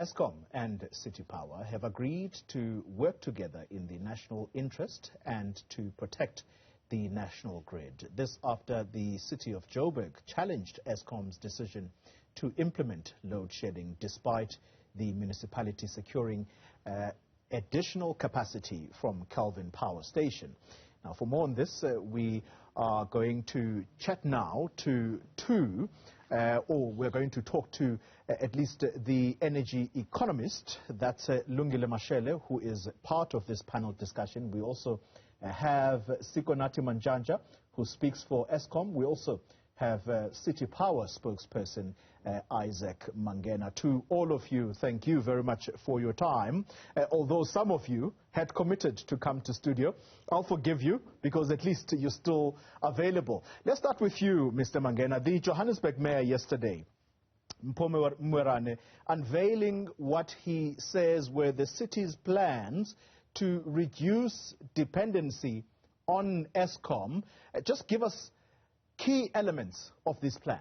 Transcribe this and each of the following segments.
Eskom and City Power have agreed to work together in the national interest and to protect the national grid. This after the City of Joburg challenged Eskom's decision to implement load shedding despite the municipality securing additional capacity from Kelvin power station. Now, for more on this, we are going to chat now to we're going to talk to at least the energy economist, that's Lungile Mashele, who is part of this panel discussion. We also have Sikonathi Mantshantsha, who speaks for Eskom. We also have City Power spokesperson Isaac Mangena. To all of you, thank you very much for your time. Although some of you had committed to come to studio, I'll forgive you because at least you're still available. Let's start with you, Mr. Mangena. The Johannesburg mayor yesterday, Mpho Mwerane, unveiling what he says were the city's plans to reduce dependency on Eskom. Just give us key elements of this plan.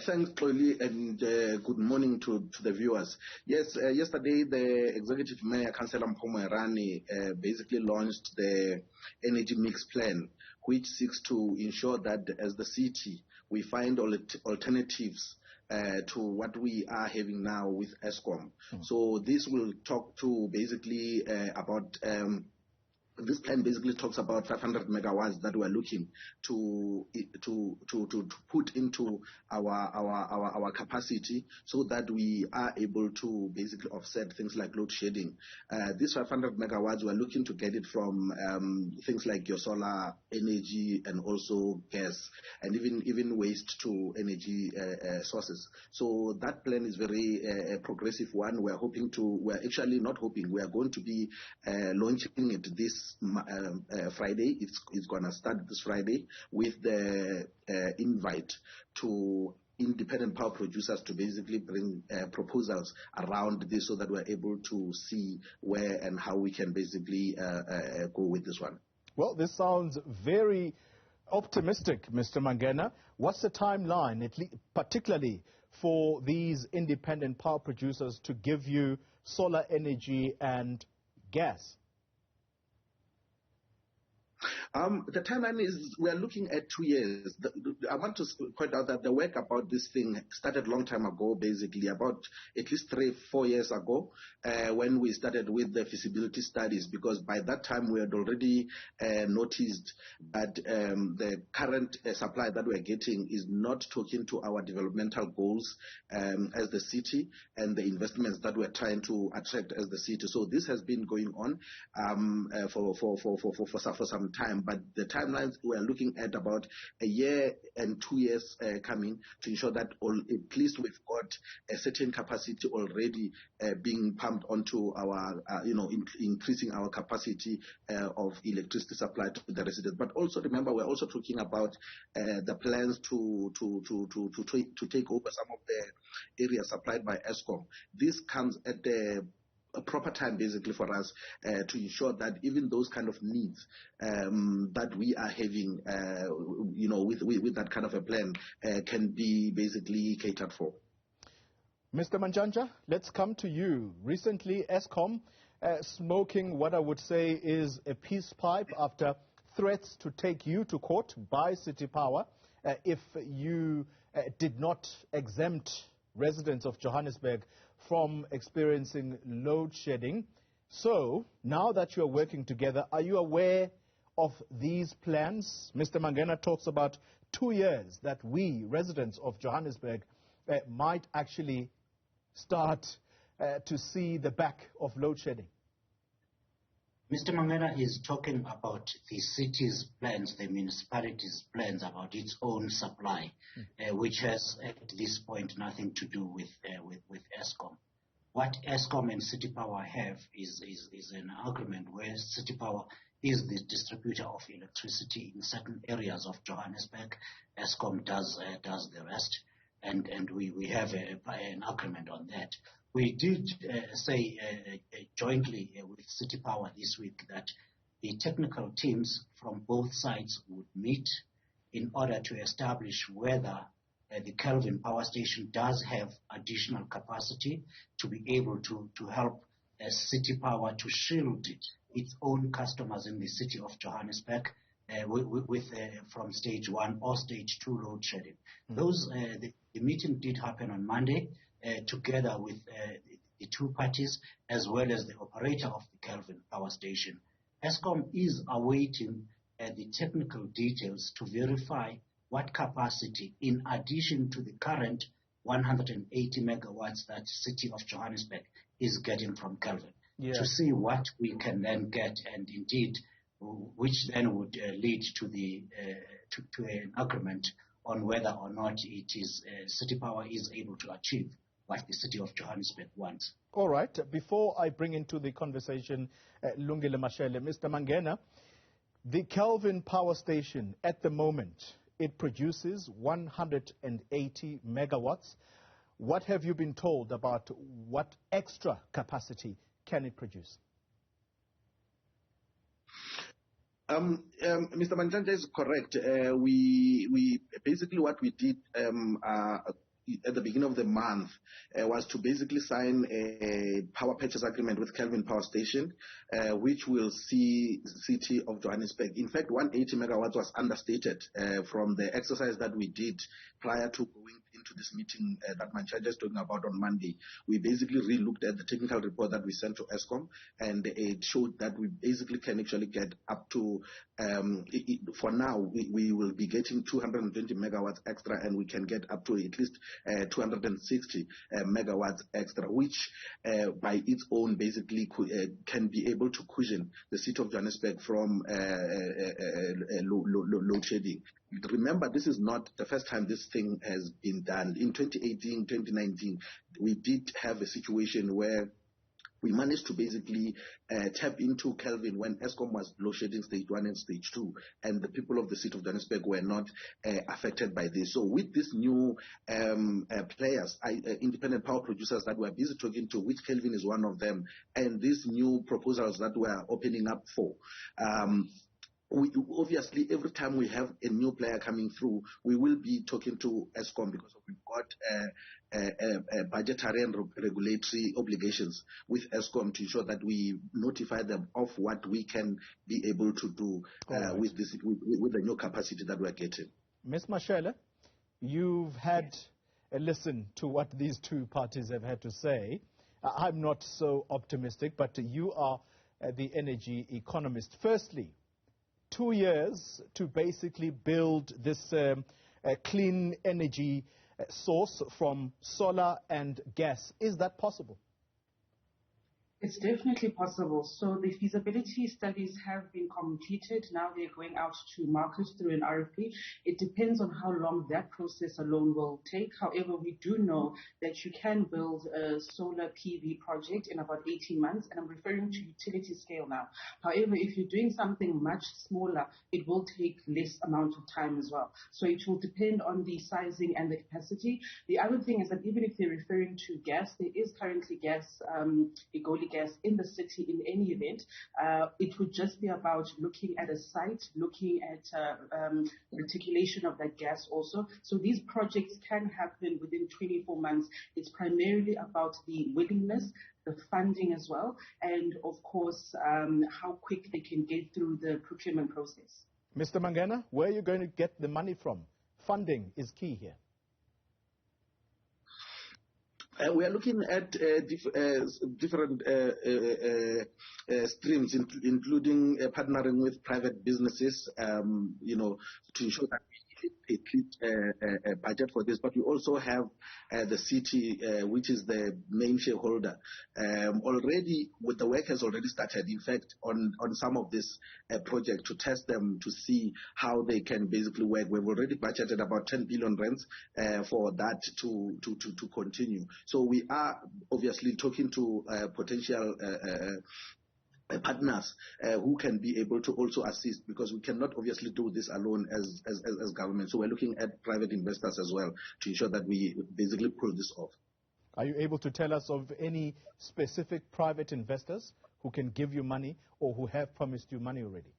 Thanks, Chloe, and good morning to the viewers. Yes, yesterday the Executive Mayor, Councillor Mpho Mwerane, basically launched the energy mix plan, which seeks to ensure that as the city we find alternatives to what we are having now with Eskom. So this will talk to basically about this plan basically talks about 500 megawatts that we're looking to put into our capacity so that we are able to basically offset things like load shedding. This 500 megawatts, we're looking to get it from things like your solar energy and also gas and even waste to energy sources. So that plan is very progressive one. We're actually not hoping, we are going to be launching it this Friday. It's going to start this Friday with the invite to independent power producers to basically bring proposals around this so that we're able to see where and how we can basically go with this one. Well, this sounds very optimistic, Mr. Mangena. What's the timeline, particularly for these independent power producers to give you solar energy and gas? The timeline is, we are looking at 2 years. I want to point out that the work about this thing started a long time ago, basically about at least 3-4 years ago, when we started with the feasibility studies, because by that time we had already noticed that the current supply that we're getting is not talking to our developmental goals as the city and the investments that we're trying to attract as the city. So this has been going on for some time, but the timelines we are looking at about 1 year and 2 years coming to ensure that at least we've got a certain capacity already being pumped onto our, increasing our capacity of electricity supply to the residents. But also remember, we're also talking about the plans to take over some of the areas supplied by Eskom. This comes at a proper time basically for us to ensure that even those kind of needs that we are having, with that kind of a plan can be basically catered for. Mr. Mantshantsha, let's come to you. Recently, Eskom smoking what I would say is a peace pipe after threats to take you to court by City Power if you did not exempt residents of Johannesburg from experiencing load shedding. So, now that you're working together, are you aware of these plans? Mr. Mangena talks about 2 years that we, residents of Johannesburg, might actually start to see the back of load shedding. Mr. Mangena is talking about the city's plans, the municipality's plans about its own supply, which has at this point nothing to do with Eskom. What Eskom and City Power have is an agreement where City Power is the distributor of electricity in certain areas of Johannesburg. Eskom does the rest, and we have an agreement on that. We did say jointly with City Power this week that the technical teams from both sides would meet in order to establish whether the Kelvin power station does have additional capacity to be able to help City Power to shield its own customers in the city of Johannesburg from stage 1 or stage 2 load shedding. The meeting did happen on Monday together with the two parties as well as the operator of the Kelvin power station. Eskom is awaiting the technical details to verify what capacity, in addition to the current 180 megawatts that City of Johannesburg is getting from Kelvin, to see what we can then get, and indeed, which then would lead to to an agreement on whether or not it is City Power is able to achieve what the City of Johannesburg wants. All right. Before I bring into the conversation Lungile Mashele, Mr. Mangena, the Kelvin power station at the moment, it produces 180 megawatts. What have you been told about what extra capacity can it produce? Mr. Mantshantsha is correct. We basically what we did at the beginning of the month was to basically sign a power purchase agreement with Kelvin Power Station, which will see City of Johannesburg. In fact, 180 megawatts was understated from the exercise that we did prior to going into this meeting that Mantshantsha is talking about on Monday. We basically re-looked at the technical report that we sent to Eskom, and it showed that we basically can actually get up to, for now, we will be getting 220 megawatts extra, and we can get up to at least 260 megawatts extra, which by its own basically can be able to cushion the City of Johannesburg from load shedding. Remember, this is not the first time this thing has been done. In 2018, 2019, we did have a situation where we managed to basically tap into Kelvin when Eskom was load shedding stage 1 and stage 2, and the people of the City of Johannesburg were not affected by this. So with these new players, independent power producers that we're busy talking to, which Kelvin is one of them, and these new proposals that we're opening up for, obviously, every time we have a new player coming through, we will be talking to Eskom because we've got budgetary and regulatory obligations with Eskom to ensure that we notify them of what we can be able to do with the new capacity that we're getting. Ms. Mashele, you've had a listen to what these two parties have had to say. I'm not so optimistic, but you are the energy economist. Firstly, 2 years to basically build this clean energy source from solar and gas. Is that possible? It's definitely possible. So the feasibility studies have been completed. Now they're going out to market through an RFP. It depends on how long that process alone will take. However, we do know that you can build a solar PV project in about 18 months, and I'm referring to utility scale now. However, if you're doing something much smaller, it will take less amount of time as well. So it will depend on the sizing and the capacity. The other thing is that even if they're referring to gas, there is currently gas, Egoli gas in the city in any event. It would just be about looking at a site, looking at reticulation of that gas also. So these projects can happen within 24 months. It's primarily about the willingness, the funding as well, and of course, how quick they can get through the procurement process. Mr. Mangena, where are you going to get the money from? Funding is key here. We are looking at different streams, including partnering with private businesses, to ensure that we keep a budget for this. But we also have the city, which is the main shareholder. Already, the work has already started, in fact, on some of this project to test them to see how they can basically work. We've already budgeted about 10 billion rands for that to continue. So we are obviously talking to potential partners who can be able to also assist, because we cannot obviously do this alone as government. So we're looking at private investors as well to ensure that we basically pull this off. Are you able to tell us of any specific private investors who can give you money or who have promised you money already?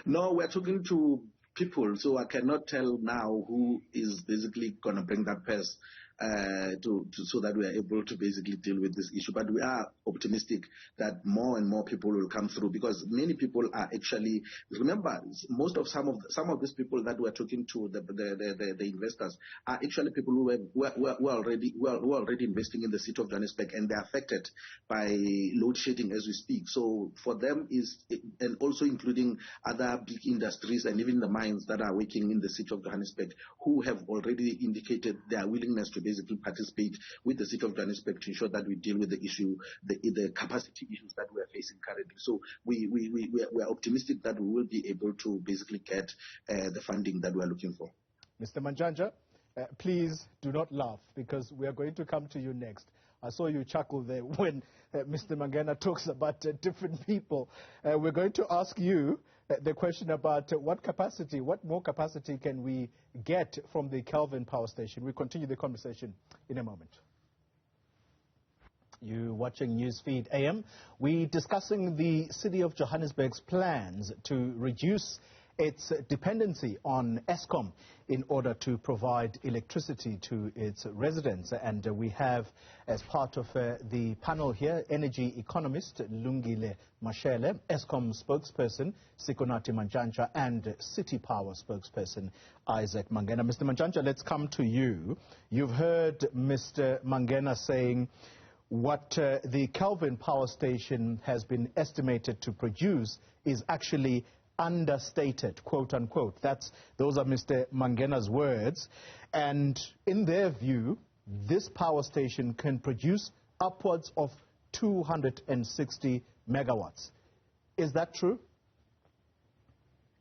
No, we're talking to people, so I cannot tell now who is basically going to bring that purse so that we are able to basically deal with this issue. But we are optimistic that more and more people will come through, because many people are actually, remember, some of these people that we're talking to, the investors, are actually people who are already investing in the city of Johannesburg, and they're affected by load shedding as we speak. So for them and also including other big industries and even the mines that are working in the city of Johannesburg, who have already indicated their willingness to basically participate with the city of Johannesburg to ensure that we deal with the issue, the capacity issues that we are facing currently. So we are optimistic that we will be able to basically get the funding that we are looking for. Mr. Mantshantsha, please do not laugh, because we are going to come to you next. I saw you chuckle there when Mr. Mangena talks about different people. We're going to ask you the question about what more capacity can we get from the Kelvin power station. We'll continue the conversation in a moment. You're watching Newsfeed AM. We're discussing the City of Johannesburg's plans to reduce its dependency on Eskom in order to provide electricity to its residents. And we have, as part of the panel here, Energy Economist Lungile Mashele, Eskom spokesperson Sikonathi Mantshantsha, and City Power spokesperson Isaac Mangena. Mr. Mantshantsha, let's come to you. You've heard Mr. Mangena saying what the Kelvin power station has been estimated to produce is actually understated, quote unquote. Those are Mr. Mangena's words. And in their view, this power station can produce upwards of 260 megawatts. Is that true?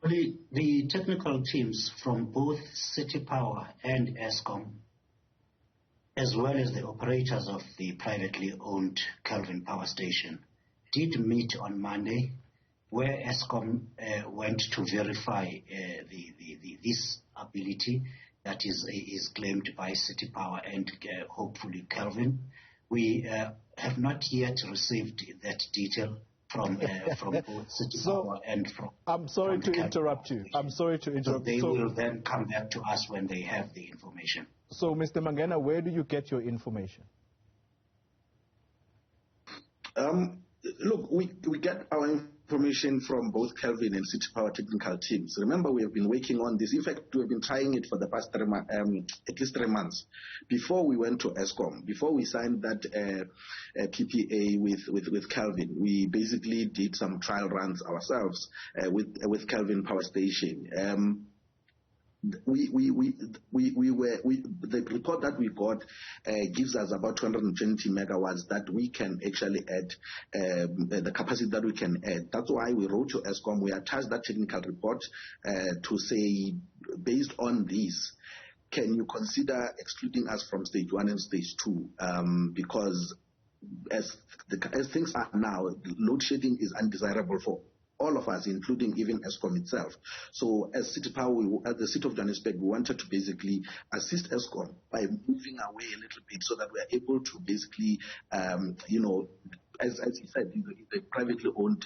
The technical teams from both City Power and Eskom, as well as the operators of the privately owned Kelvin power station, did meet on Monday, where Eskom went to verify this ability that is claimed by City Power and hopefully Kelvin. We have not yet received that detail from both City Power and from. I'm sorry to interrupt you. I'm sorry to interrupt. So they will then come back to us when they have the information. So, Mr. Mangena, where do you get your information? Look, we get our information from both Kelvin and City Power technical teams. Remember, we have been working on this. In fact, we have been trying it for the past at least 3 months. Before we went to Eskom, before we signed that PPA with Kelvin, we basically did some trial runs ourselves with Kelvin Power Station. The report that we got gives us about 220 megawatts that we can actually add, the capacity that we can add. That's why we wrote to Eskom. We attached that technical report to say, based on this, can you consider excluding us from stage 1 and stage 2? Because as things are now, load shedding is undesirable for all of us, including even Eskom itself. So as City Power, at the City of Johannesburg, we wanted to basically assist Eskom by moving away a little bit so that we are able to basically, as he said, the privately owned,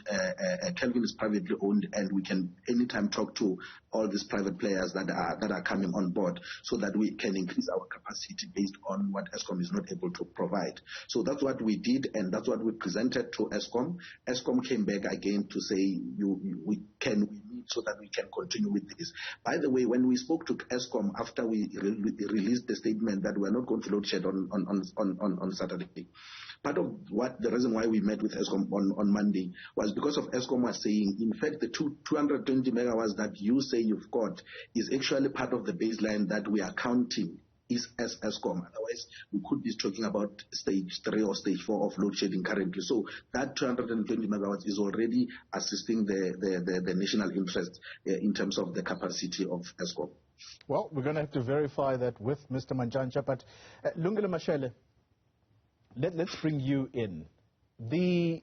Kelvin is privately owned, and we can anytime talk to all these private players that are coming on board so that we can increase our capacity based on what Eskom is not able to provide. So that's what we did, and that's what we presented to Eskom. Eskom came back again to say, we need so that we can continue with this. By the way, when we spoke to Eskom after we released the statement that we are not going to load shed on Saturday, part of the reason why we met with Eskom on Monday was because of Eskom was saying, in fact, the 220 megawatts that you say you've got is actually part of the baseline that we are counting is as Eskom. Otherwise, we could be talking about stage 3 or stage 4 of load shedding currently. So that 220 megawatts is already assisting the national interest in terms of the capacity of Eskom. Well, we're going to have to verify that with Mr. Mantshantsha, but Lungile Mashele, let's bring you in. The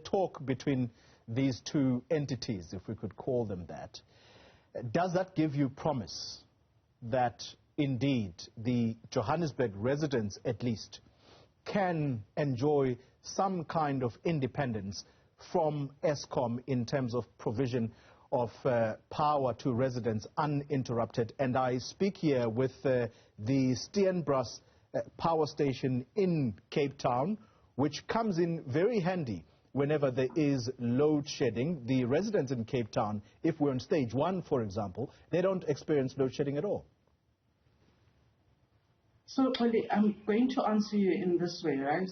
talk between these two entities, if we could call them that, does that give you promise that indeed the Johannesburg residents at least can enjoy some kind of independence from Eskom in terms of provision of power to residents uninterrupted. And I speak here with the Steenbras power station in Cape Town, which comes in very handy whenever there is load shedding. The residents in Cape Town, if we're on stage 1, for example, they don't experience load shedding at all. So, Oli, I'm going to answer you in this way, right?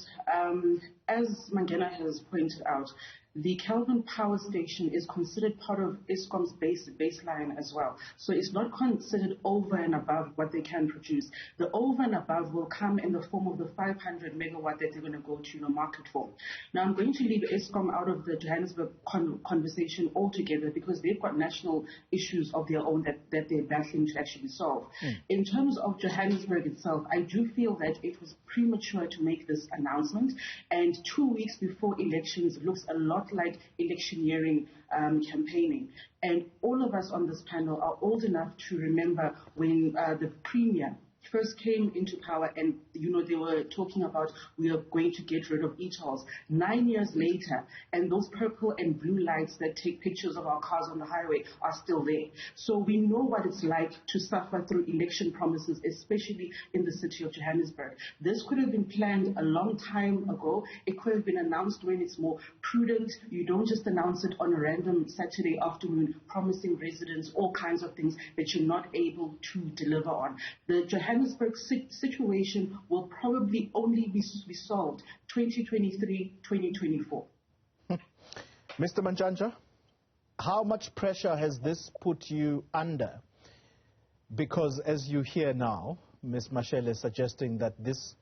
As Mangena has pointed out, the Kelvin power station is considered part of Eskom's baseline as well. So it's not considered over and above what they can produce. The over and above will come in the form of the 500 megawatt that they're going to go to market for. Now, I'm going to leave Eskom out of the Johannesburg conversation altogether because they've got national issues of their own that they're battling to actually solve. In terms of Johannesburg itself, I do feel that it was premature to make this announcement, and 2 weeks before elections looks a lot like electioneering campaigning. And all of us on this panel are old enough to remember when the Premier first came into power and, they were talking about we are going to get rid of e-tolls. 9 years later, and those purple and blue lights that take pictures of our cars on the highway are still there. So we know what it's like to suffer through election promises, especially in the city of Johannesburg. This could have been planned a long time ago. It could have been announced when it's more prudent. You don't just announce it on a random Saturday afternoon, promising residents all kinds of things that you're not able to deliver on. The Johannesburg situation will probably only be solved 2023, 2024. Mr. Mantshantsha, how much pressure has this put you under? Because as you hear now, Ms. Mashele is suggesting that this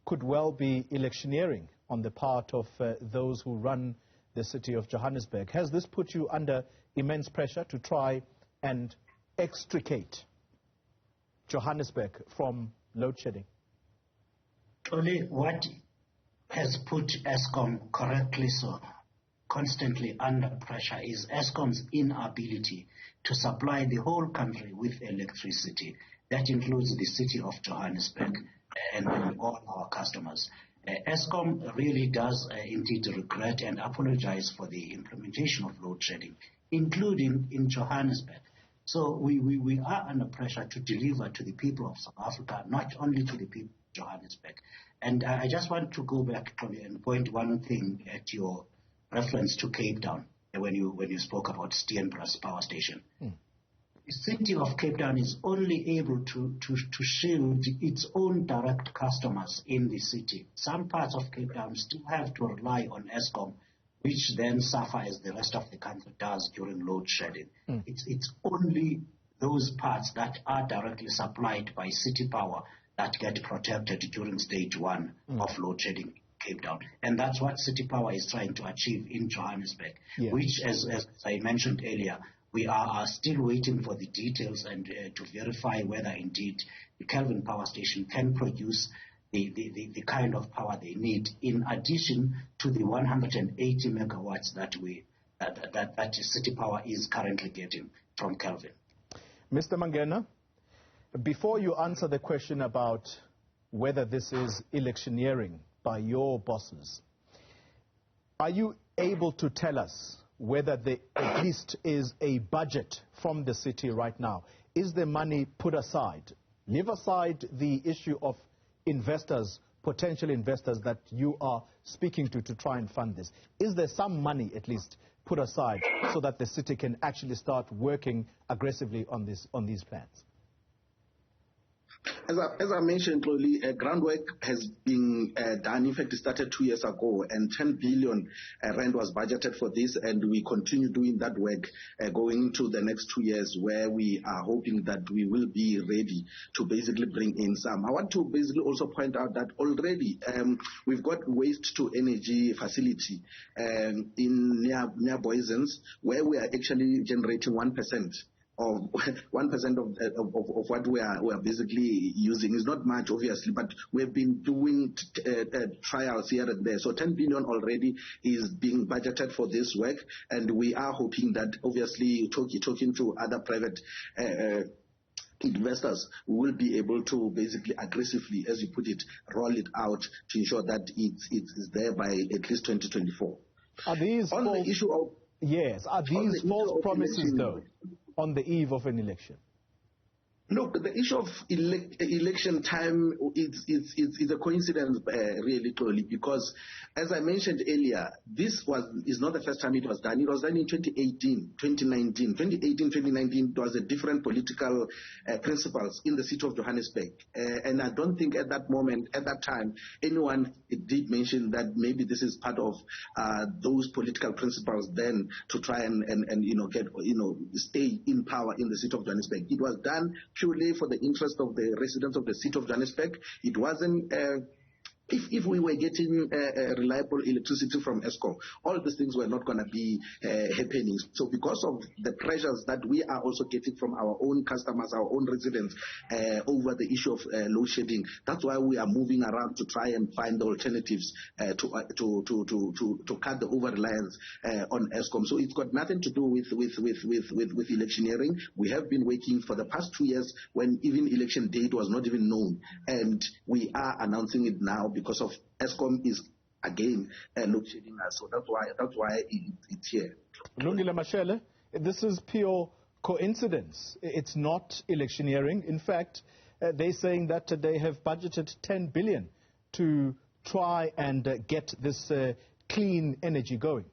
could well be electioneering on the part of those who run the city of Johannesburg. Has this put you under immense pressure to try and extricate Johannesburg from load shedding? Only what has put Eskom correctly so constantly under pressure is Eskom's inability to supply the whole country with electricity. That includes the city of Johannesburg and all our customers. Eskom really does indeed regret and apologize for the implementation of load shedding, including in Johannesburg. So we are under pressure to deliver to the people of South Africa, not only to the people of Johannesburg. And I just want to go back and point one thing at your reference to Cape Town when you spoke about Steenbras power station. The city of Cape Town is only able to shield its own direct customers in the city. Some parts of Cape Town still have to rely on Eskom, which then suffer as the rest of the country does during load shedding. It's only those parts that are directly supplied by City Power that get protected during stage 1 of load shedding in Cape Town. And that's what City Power is trying to achieve in Johannesburg, which, as I mentioned earlier, we are still waiting for the details and to verify whether indeed the Kelvin power station can produce the kind of power they need, in addition to the 180 megawatts that City Power is currently getting from Kelvin. Mr. Mangena, before you answer the question about whether this is electioneering by your bosses, are you able to tell us whether there at least is a budget from the city right now? Is the money put aside? Leave aside the issue of investors, potential investors that you are speaking to try and fund this. Is there some money at least put aside so that the city can actually start working aggressively on these plans? As I mentioned, Chloe, groundwork has been done. In fact, it started 2 years ago, and 10 billion rand was budgeted for this, and we continue doing that work going into the next 2 years, where we are hoping that we will be ready to basically bring in some. I want to basically also point out that already we've got waste to energy facility in near Boisens, where we are actually generating 1%. Of 1% of what we are basically using. Is not much, obviously, but we've been doing trials here and there. So 10 billion already is being budgeted for this work, and we are hoping that, obviously, talking to other private investors, will be able to basically aggressively, as you put it, roll it out to ensure that it's there by at least 2024. Are these on the issue of Yes. Are these false promises, though, on the eve of an election? Look, the issue of election time is a coincidence, really, clearly, because, as I mentioned earlier, this is not the first time it was done. It was done in 2018, 2019. 2018, 2019, it was a different political principles in the city of Johannesburg. And I don't think at that moment, at that time, anyone did mention that maybe this is part of those political principles then to try and get, stay in power in the city of Johannesburg. It was done purely for the interest of the residents of the city of Johannesburg. It wasn't if we were getting reliable electricity from Eskom, all these things were not going to be happening. So because of the pressures that we are also getting from our own customers, our own residents, over the issue of load shedding, that's why we are moving around to try and find the alternatives to cut the over-reliance on Eskom. So it's got nothing to do with electioneering. We have been waiting for the past 2 years when even election date was not even known, and we are announcing it now because of Eskom is again load shedding us. So that's why it's here. Lungile Mashele, this is pure coincidence. It's not electioneering. In fact, they're saying that they have budgeted 10 billion to try and get this clean energy going.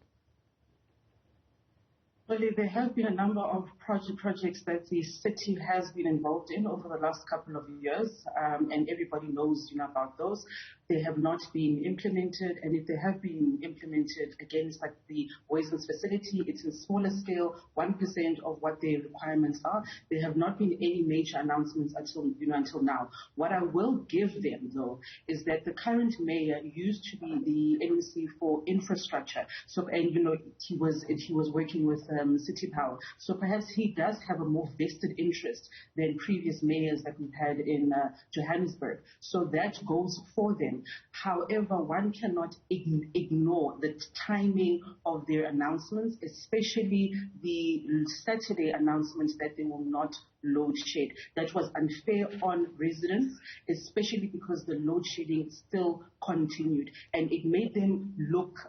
Well, there have been a number of projects that the city has been involved in over the last couple of years, and everybody knows about those. They have not been implemented, and if they have been implemented, again, it's like the Waysons facility. It's a smaller scale, 1% of what their requirements are. There have not been any major announcements until now. What I will give them, though, is that the current mayor used to be the MC for infrastructure. So, and he was working with City Power. So perhaps he does have a more vested interest than previous mayors that we've had in Johannesburg. So that goes for them. However, one cannot ignore the timing of their announcements, especially the Saturday announcements that they will not load shed. That was unfair on residents, especially because the load shedding still continued, and it made them look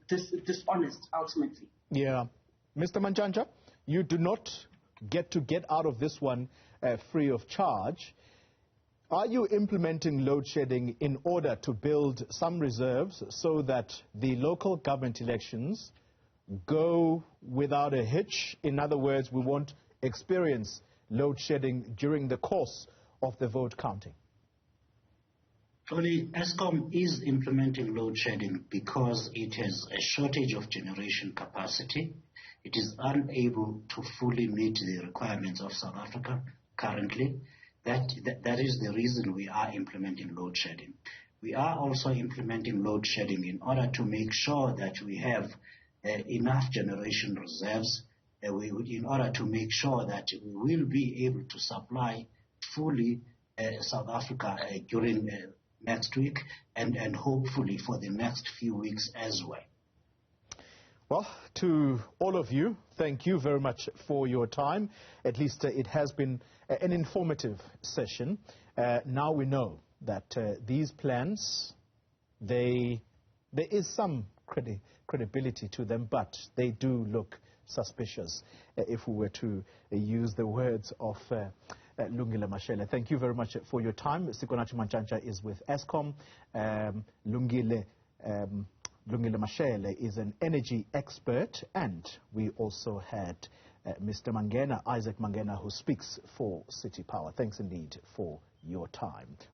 dishonest ultimately. Yeah. Mr. Mantshantsha, you do not get out of this one free of charge. Are you implementing load shedding in order to build some reserves so that the local government elections go without a hitch? In other words, we won't experience load shedding during the course of the vote counting. Actually, Eskom is implementing load shedding because it has a shortage of generation capacity. It is unable to fully meet the requirements of South Africa currently. That is the reason we are implementing load shedding. We are also implementing load shedding in order to make sure that we have enough generation reserves, in order to make sure that we will be able to supply fully South Africa during next week and hopefully for the next few weeks as well. Well, to all of you, thank you very much for your time. At least it has been an informative session. Now we know that these plans, there is some credibility to them, but they do look suspicious, if we were to use the words of Lungile Mashele. Thank you very much for your time. Sikonathi Mantshantsha is with Eskom. Lungile Mashele is an energy expert, and we also had Mr. Mangena, Isaac Mangena, who speaks for City Power. Thanks indeed for your time.